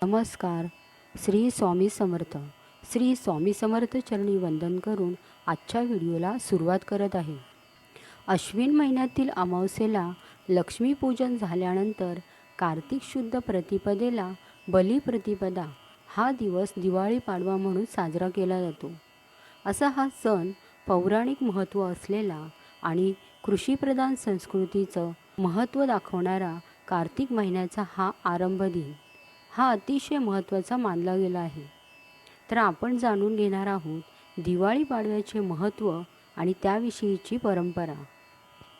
नमस्कार. श्री स्वामी समर्थ. श्री स्वामी समर्थ चरणी वंदन करून आजच्या व्हिडिओला सुरुवात करत आहे. अश्विन महिन्यातील अमावस्येला लक्ष्मीपूजन झाल्यानंतर कार्तिक शुद्ध प्रतिपदेला बलिप्रतिपदा हा दिवस दिवाळी पाडवा म्हणून साजरा केला जातो. असा हा सण पौराणिक महत्त्व असलेला आणि कृषीप्रधान संस्कृतीचं महत्त्व दाखवणारा कार्तिक महिन्याचा हा आरंभ दिन हा अतिशय महत्त्वाचा मानला गेला आहे. तर आपण जाणून घेणार आहोत दिवाळी पाडव्याचे महत्त्व आणि त्याविषयीची परंपरा.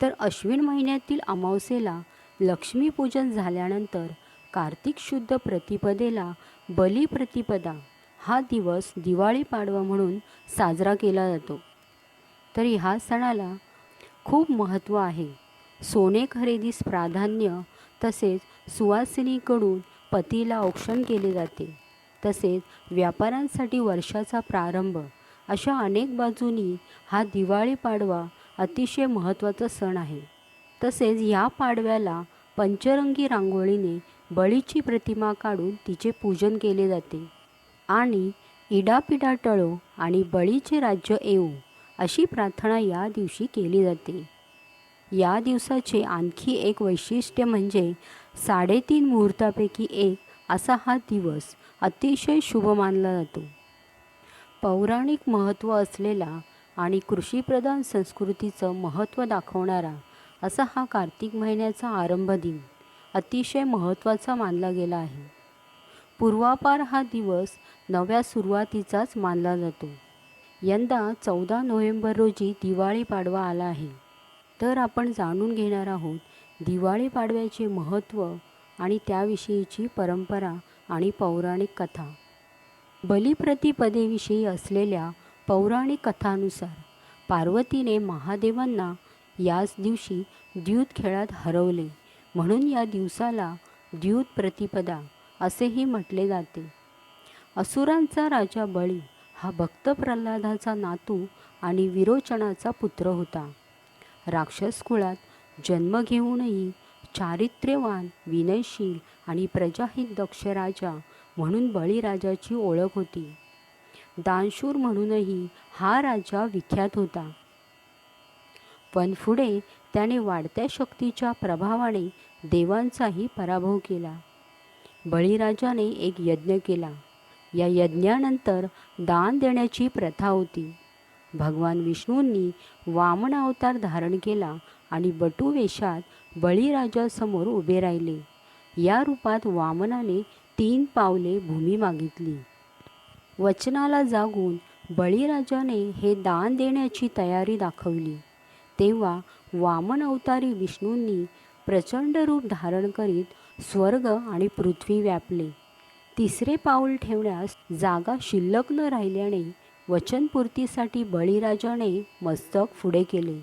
तर अश्विन महिन्यातील अमावस्येला लक्ष्मीपूजन झाल्यानंतर कार्तिक शुद्ध प्रतिपदेला बलिप्रतिपदा हा दिवस दिवाळी पाडवा म्हणून साजरा केला जातो. तर ह्या सणाला खूप महत्त्व आहे. सोने खरेदीस प्राधान्य, तसेच सुवासिनीकडून पतीला औक्षण केले जाते. तसेच व्यापाऱ्यांसाठी वर्षाचा प्रारंभ अशा अनेक बाजूंनी हा दिवाळी पाडवा अतिशय महत्त्वाचा सण आहे. तसेच या पाडव्याला पंचरंगी रांगोळीने बळीची प्रतिमा काढून तिचे पूजन केले जाते आणि इडापिडा टळो आणि बळीचे राज्य येऊ अशी प्रार्थना या दिवशी केली जाते. या दिवसाचे आणखी एक वैशिष्ट्य म्हणजे 3.5 मुहूर्तापैकी एक असा हा दिवस अतिशय शुभ मानला जातो. पौराणिक महत्त्व असलेला आणि कृषीप्रधान संस्कृतीचं महत्त्व दाखवणारा असा हा कार्तिक महिन्याचा आरंभ दिन अतिशय महत्त्वाचा मानला गेला आहे. पूर्वापार हा दिवस नव्या सुरुवातीचाच मानला जातो. यंदा 14 नोव्हेंबर रोजी दिवाळी पाडवा आला आहे. तर आपण जाणून घेणार आहोत दिवाळी पाडव्याचे महत्त्व आणि त्याविषयीची परंपरा आणि पौराणिक कथा. बलिप्रतिपदेविषयी असलेल्या पौराणिक कथानुसार पार्वतीने महादेवांना याच दिवशी द्यूत खेळात हरवले, म्हणून या दिवसाला द्यूत प्रतिपदा असेही म्हटले जाते. असुरांचा राजा बळी हा भक्त प्रल्हादाचा नातू आणि विरोचनाचा पुत्र होता. राक्षस कुळात जन्म घेऊनही चारित्र्यवान, विनयशील आणि प्रजाहित दक्ष राजा म्हणून बळीराजाची ओळख होती. दानशूर म्हणूनही हा राजा विख्यात होता. पण पुढे त्याने वाढत्या शक्तीच्या प्रभावाने देवांचाही पराभव केला. बळीराजाने एक यज्ञ केला. या यज्ञानंतर दान देण्याची प्रथा होती. भगवान विष्णूंनी वामन अवतार धारण केला आणि बटू वेशात बळीराजासमोर उभे राहिले. या रूपात वामनाने 3 पावले भूमी मागितली. वचनाला जागून बळीराजाने हे दान देण्याची तयारी दाखवली. तेव्हा वामन अवतारी विष्णूंनी प्रचंड रूप धारण करीत स्वर्ग आणि पृथ्वी व्यापले. 3रे पाऊल ठेवण्यास जागा शिल्लक न राहिल्याने वचनपूर्तीसाठी बळीराजाने मस्तक पुढे केले.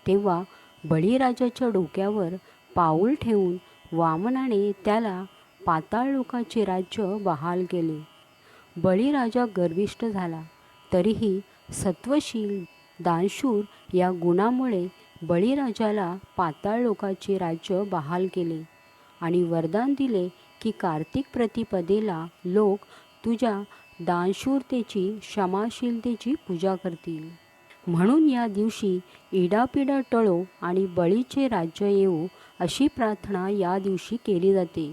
तेव्हा बळीराजाच्या डोक्यावर पाऊल ठेवून वामनाने त्याला पाताळ लोकाचे राज्य बहाल केले. बळीराजा गर्विष्ठ झाला. तरीही सत्वशील, दानशूर या गुणामुळे बळीराजाला पाताळ लोकाचे राज्य बहाल केले आणि वरदान दिले की कार्तिक प्रतिपदेला लोक तुझ्या दानशूरतेची, क्षमाशीलतेची पूजा करतील. म्हणून या दिवशी इडापिडा टळो आणि बळीचे राज्य येवो अशी प्रार्थना या दिवशी केली जाते.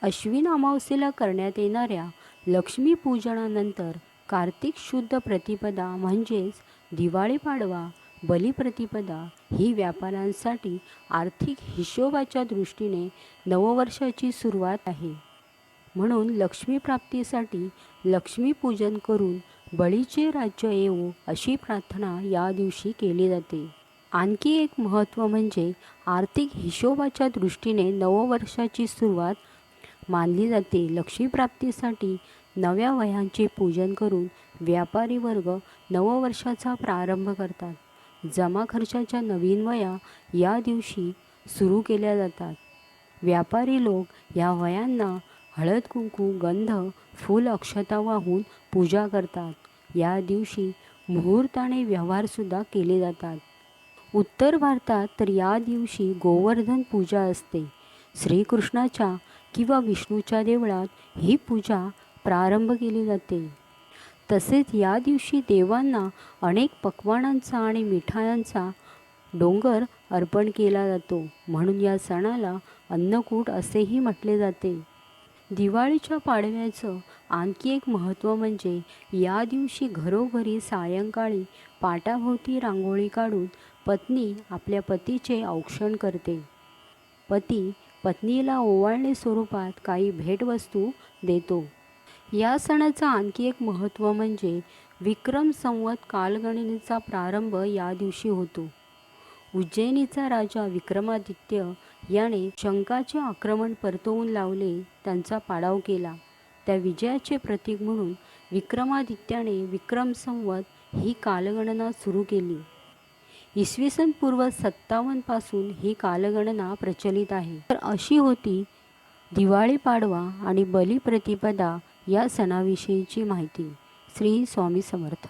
अश्विन अमावस्येला करण्यात येणाऱ्या लक्ष्मीपूजनानंतर कार्तिक शुद्ध प्रतिपदा म्हणजेच दिवाळी पाडवा, बलिप्रतिपदा ही व्यापाऱ्यांसाठी आर्थिक हिशोबाच्या दृष्टीने नववर्षाची सुरुवात आहे. म्हणून लक्ष्मीप्राप्तीसाठी लक्ष्मीपूजन करून बळीचे राज्य येवो अशी प्रार्थना या दिवशी केली जाते. आणखी एक महत्त्व म्हणजे आर्थिक हिशोबाच्या दृष्टीने नववर्षाची सुरुवात मानली जाते. लक्ष्मीप्राप्तीसाठी नव्या वह्यांचे पूजन करून व्यापारी वर्ग नववर्षाचा प्रारंभ करतात. जमा खर्चाच्या नवीन वह्या या दिवशी सुरू केल्या जातात. व्यापारी लोक या वह्यांना हळद, कुंकू, गंध, फूल, अक्षता वाहून पूजा करतात. या दिवशी मुहूर्ताने व्यवहारसुद्धा केले जातात. उत्तर भारतात तर या दिवशी गोवर्धन पूजा असते. श्रीकृष्णाच्या किंवा विष्णूच्या देवळात ही पूजा प्रारंभ केली जाते. तसेच या दिवशी देवांना अनेक पक्वानांचा आणि मिठायांचा डोंगर अर्पण केला जातो. म्हणून या सणाला अन्नकूट असेही म्हटले जाते. दिवाळीच्या पाडव्याचं आणखी एक महत्त्व म्हणजे या दिवशी घरोघरी सायंकाळी पाटाभोवती रांगोळी काढून पत्नी आपल्या पतीचे औक्षण करते. पती पत्नीला ओवाळणी स्वरूपात काही भेटवस्तू देतो. या सणाचं आणखी एक महत्त्व म्हणजे विक्रम संवत कालगणनेचा प्रारंभ या दिवशी होतो. उज्जैनीचा राजा विक्रमादित्य याने शंखाचे आक्रमण परतवून लावले, त्यांचा पाडाव केला. त्या विजयाचे प्रतीक म्हणून विक्रमादित्याने विक्रम संवत ही कालगणना सुरू केली. इसवी सन पूर्व 57 पासून ही कालगणना प्रचलित आहे. तर अशी होती दिवाळी पाडवा आणि बलिप्रतिपदा या सणाविषयीची माहिती. श्री स्वामी समर्थ.